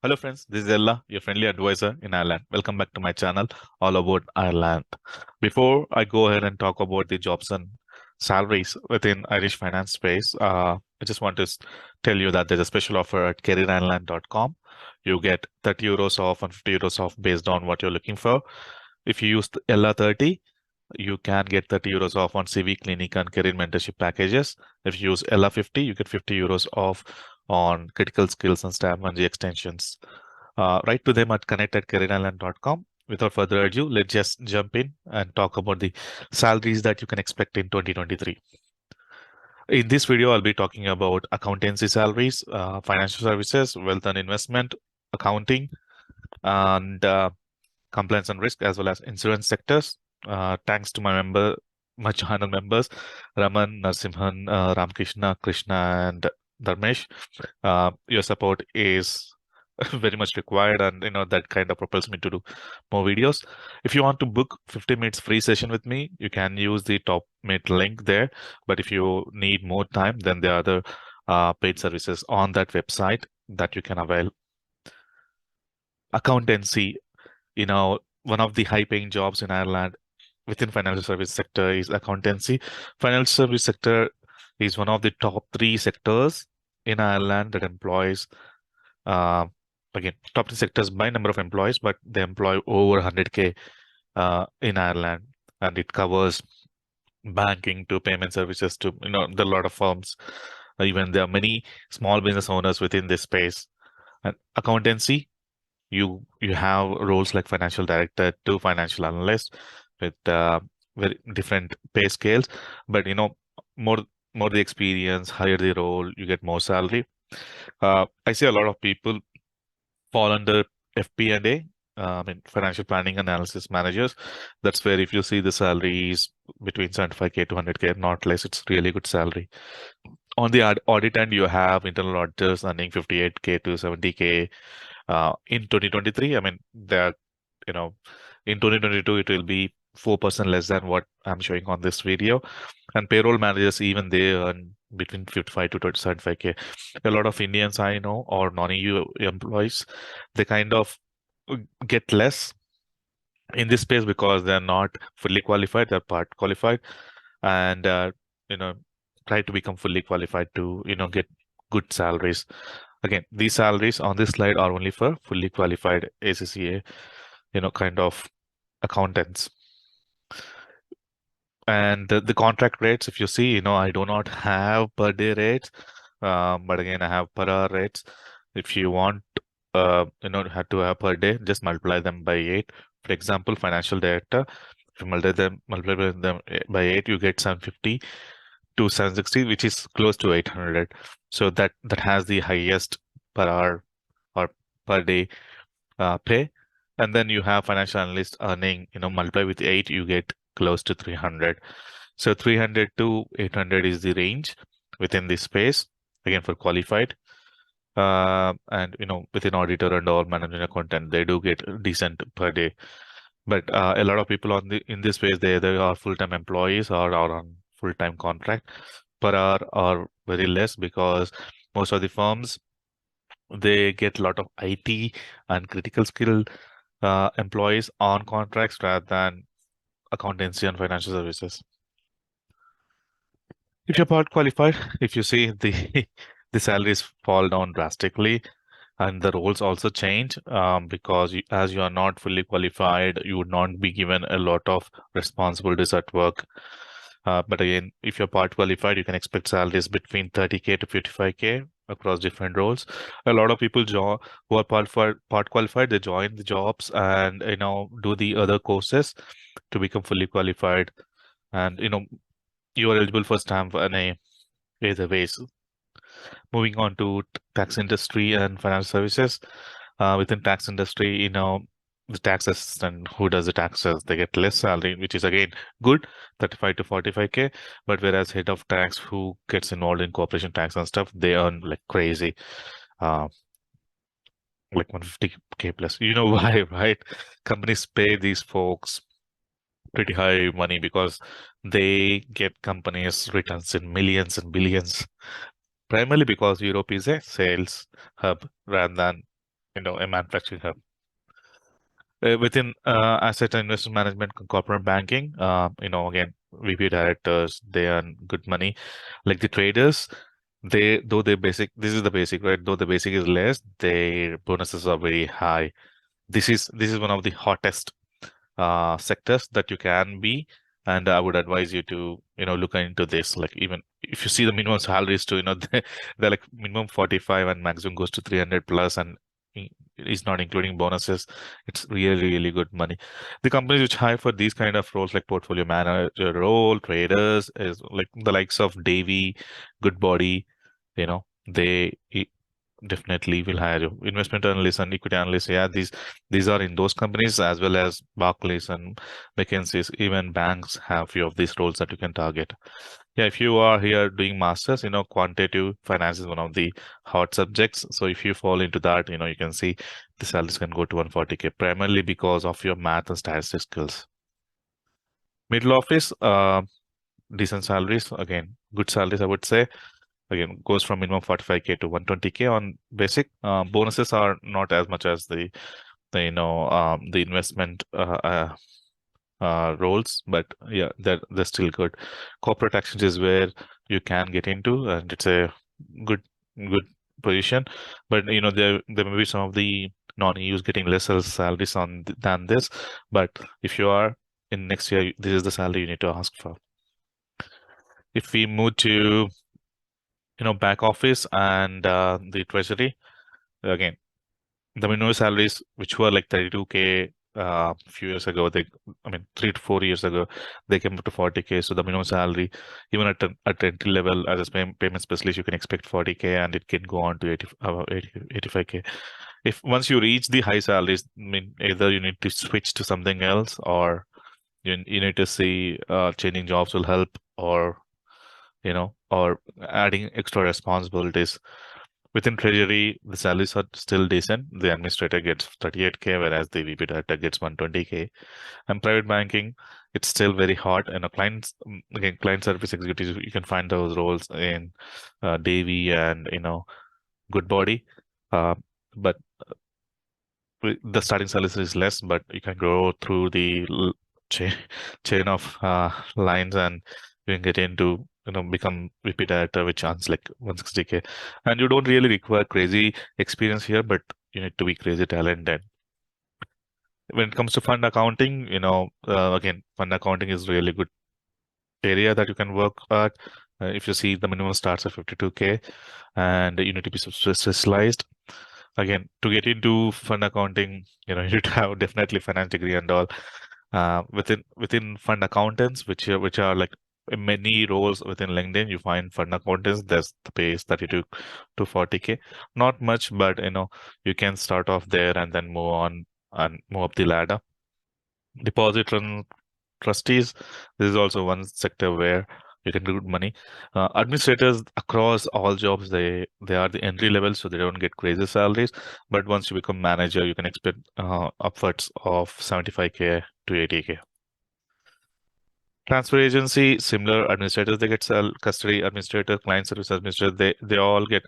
Hello friends, this is Ella, your friendly advisor in Ireland. Welcome back to my channel, all about Ireland. Before I go ahead and talk about the jobs and salaries within Irish finance space, I just want to tell you that there's a special offer at careerireland.com. You get 30 euros off and 50 euros off based on what you're looking for. If you use the Ella 30, you can get 30 euros off on CV clinic and career mentorship packages. If you use Ella 50, you get 50 euros off on critical skills and staff and extensions. Write to them at connect@careerireland.com. Without further ado, let's just jump in and talk about the salaries that you can expect in 2023. In this video, I'll be talking about accountancy salaries, financial services, wealth and investment, accounting, and compliance and risk, as well as insurance sectors. Thanks to my channel members, Raman, Narsimhan, Ramkrishna, Krishna, and Dharmesh. Your support is very much required, and that kind of propels me to do more videos. If you want to book 50 minutes free session with me, you can use the top mate link there. But if you need more time, then there are other paid services on that website that you can avail. Accountancy, one of the high paying jobs in Ireland within financial service sector is accountancy. Financial service sector is one of the top 3 sectors in Ireland that employs again, top 3 sectors by number of employees, but they employ over 100K in Ireland, and it covers banking to payment services to, there are a lot of firms. Even there are many small business owners within this space. And accountancy, you have roles like financial director to financial analyst with very different pay scales, but more more the experience, higher the role, you get more salary. I see a lot of people fall under FP&A, I mean financial planning analysis managers. That's where if you see the salaries between 75K to 100K, not less, it's really good salary. On the audit end, you have internal auditors earning 58K to 70K. In 2023, I mean, in 2022, it will be 4% less than what I'm showing on this video. And payroll managers, even they earn between 55 to 75K. A lot of Indians I know, or non-EU employees, they kind of get less in this space because they're not fully qualified, they're part qualified, and try to become fully qualified to get good salaries. Again, these salaries on this slide are only for fully qualified ACCA, kind of accountants. And the contract rates, if you see, I do not have per day rates, but again, I have per hour rates. If you want, have to have per day, just multiply them by 8. For example, financial director, if you multiply them by 8, you get 750 to 760, which is close to 800. So that has the highest per hour or per day pay. And then you have financial analyst earning, multiply with 8, you get close to 300. So 300 to 800 is the range within this space, again, for qualified. And, within auditor and all management accountant, they do get decent per day. But a lot of people in this space, they are full-time employees or are on full-time contract. Per hour are very less because most of the firms, they get a lot of IT and critical skill employees on contracts rather than accountancy and financial services. If you're part qualified, if you see the salaries fall down drastically, and the roles also change because as you are not fully qualified, you would not be given a lot of responsibilities at work. But again, if you're part qualified, you can expect salaries between 30K to 55K across different roles. A lot of people who are part qualified, they join the jobs and do the other courses to become fully qualified, and you are eligible for stamp NA either ways. Moving on to tax industry and financial services. Within tax industry, the tax assistant who does the taxes, they get less salary, which is again good, 35 to 45K. But whereas head of tax who gets involved in corporation tax and stuff, they earn like crazy, like 150K plus. You know why, right? Companies pay these folks pretty high money because they get companies returns in millions and billions, primarily because Europe is a sales hub rather than a manufacturing hub. Within asset and investment management, corporate banking, again, VP directors, they earn good money. Like the traders, though their basic, this is the basic, right? Though the basic is less, their bonuses are very high. This is one of the hottest sectors that you can be. And I would advise you to, look into this. Like even if you see the minimum salaries to, they're like minimum 45 and maximum goes to 300 plus, and is not including bonuses. It's really, really good money. The companies which hire for these kind of roles, like portfolio manager role, traders, is like the likes of Davy, Goodbody, they definitely will hire you. Investment analysts and equity analysts, yeah, these are in those companies, as well as Barclays and McKinsey's. Even banks have few of these roles that you can target. Yeah, if you are here doing masters, quantitative finance is one of the hot subjects. So if you fall into that, you can see the salaries can go to 140K primarily because of your math and statistics skills. Middle office, decent salaries, again, good salaries, I would say. Again, goes from minimum 45K to 120K on basic. Bonuses are not as much as the investment roles, but yeah, they're still good. Corporate actions is where you can get into, and it's a good good position. But there may be some of the non-EUs getting lesser salaries than this. But if you are in next year, this is the salary you need to ask for. If we move to back office and the treasury, again, the minimum salaries, which were like 32K a few years ago, I mean, 3 to 4 years ago, they came up to 40K. So the minimum salary, even at entry level as a payment specialist, you can expect 40K, and it can go on to 85K. If once you reach the high salaries, I mean, either you need to switch to something else, or you need to see changing jobs will help, or adding extra responsibilities. Within treasury, the salaries are still decent. The administrator gets 38K, whereas the VP director gets 120K. And private banking, it's still very hot. And again, client service executives, you can find those roles in Davy and Goodbody. But the starting salary is less, but you can grow through the chain chain of lines, and you can get into become VP director, which earns like 160K. And you don't really require crazy experience here, but you need to be crazy talented. When it comes to fund accounting, again, fund accounting is really good area that you can work at. If you see, the minimum starts at 52K, and you need to be specialized. Again, to get into fund accounting, you need to have definitely finance degree and all. Within fund accountants, which are like many roles within LinkedIn, you find fund accountants. There's the pay is 32 to 40K. Not much, but you can start off there and then move on and move up the ladder. Deposit and trustees, this is also one sector where you can do good money. Administrators across all jobs, they are the entry level, so they don't get crazy salaries. But once you become manager, you can expect upwards of 75K to 80K. Transfer agency, similar administrators, they get custody administrator, client service administrator, they all get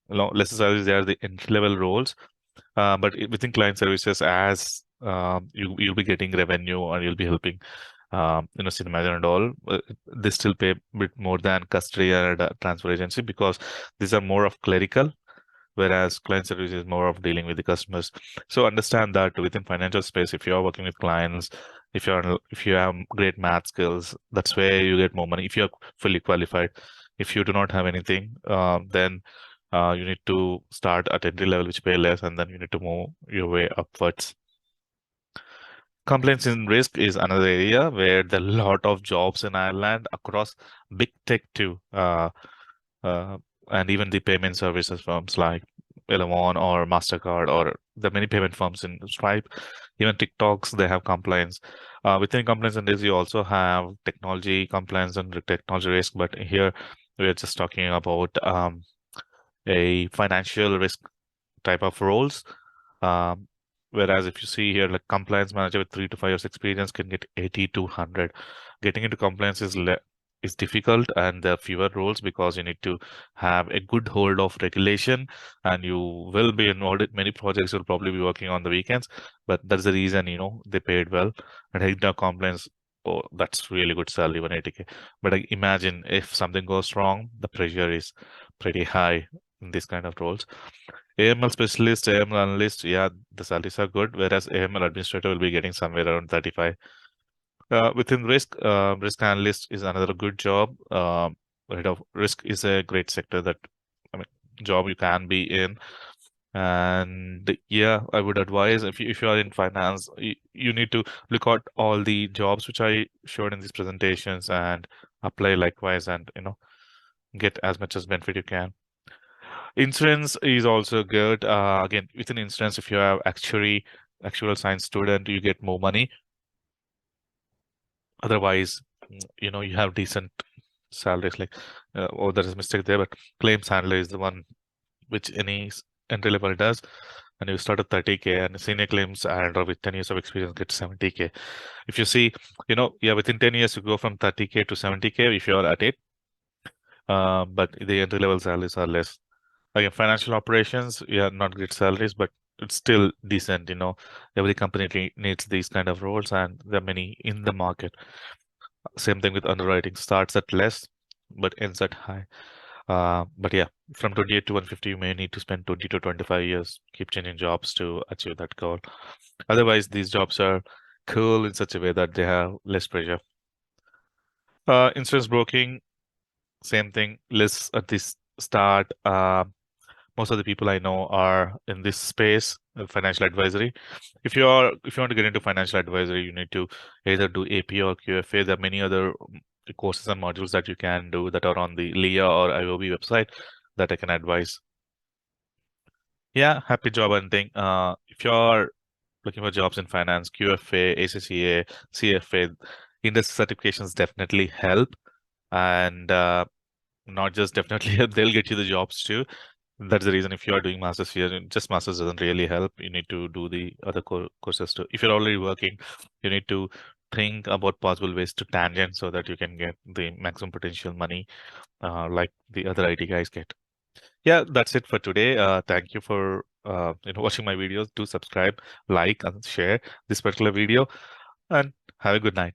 lesser salaries. They are the entry level roles. But within client services, as you'll be getting revenue, or you'll be helping cinema and all, they still pay a bit more than custody and transfer agency, because these are more of clerical, whereas client service is more of dealing with the customers. So understand that within financial space, if you are working with clients, if you have great math skills, that's where you get more money. If you're fully qualified, if you do not have anything, then you need to start at entry level, which pay less, and then you need to move your way upwards. Complaints and risk is another area where there are a lot of jobs in Ireland across big tech too, and even the payment services firms like Elavon or MasterCard, or the many payment firms in Stripe, even TikToks, they have compliance. Within compliance and risk, you also have technology compliance and technology risk, but here we're just talking about a financial risk type of roles. Um, Whereas if you see here, like compliance manager with 3 to 5 years experience can get 80 to 100. Getting into compliance is difficult, and there are fewer roles because you need to have a good hold of regulation, and you will be involved in many projects. You'll probably be working on the weekends, but that's the reason, they paid well. And HR complaints, oh, that's really good salary, 180K. But imagine if something goes wrong, the pressure is pretty high in these kind of roles. AML specialist, AML analyst, yeah, the salaries are good, whereas AML administrator will be getting somewhere around 35. Within risk analyst is another good job. Head of risk is a great sector that, I mean, job you can be in. And yeah, I would advise if you are in finance, you need to look at all the jobs which I showed in these presentations and apply likewise, and get as much as benefit you can. Insurance is also good. Again, within insurance, if you have actual science student, you get more money. Otherwise, you have decent salaries. Like, oh, there is a mistake there, but claims handler is the one which any entry level does. And you start at 30K, and senior claims handler with 10 years of experience gets 70K. If you see, yeah, within 10 years, you go from 30K to 70K if you are at it. But the entry level salaries are less. Again, financial operations, yeah, not great salaries, but it's still decent. Every company needs these kind of roles, and there are many in the market. Same thing with underwriting, starts at less, but ends at high. But yeah, from 28 to 150, you may need to spend 20 to 25 years, keep changing jobs to achieve that goal. Otherwise, these jobs are cool in such a way that they have less pressure. Insurance broking, same thing, less at this start. Most of the people I know are in this space, financial advisory. If you want to get into financial advisory, you need to either do AP or QFA. There are many other courses and modules that you can do that are on the LEA or IOB website that I can advise. Yeah, happy job hunting. If you're looking for jobs in finance, QFA, ACCA, CFA, industry certifications definitely help. And not just definitely help, they'll get you the jobs too. That's the reason if you are doing masters here, just masters doesn't really help. You need to do the other courses too. If you're already working, you need to think about possible ways to tangent so that you can get the maximum potential money, like the other IT guys get. Yeah, that's it for today. Thank you for watching my videos. Do subscribe, like, and share this particular video, and have a good night.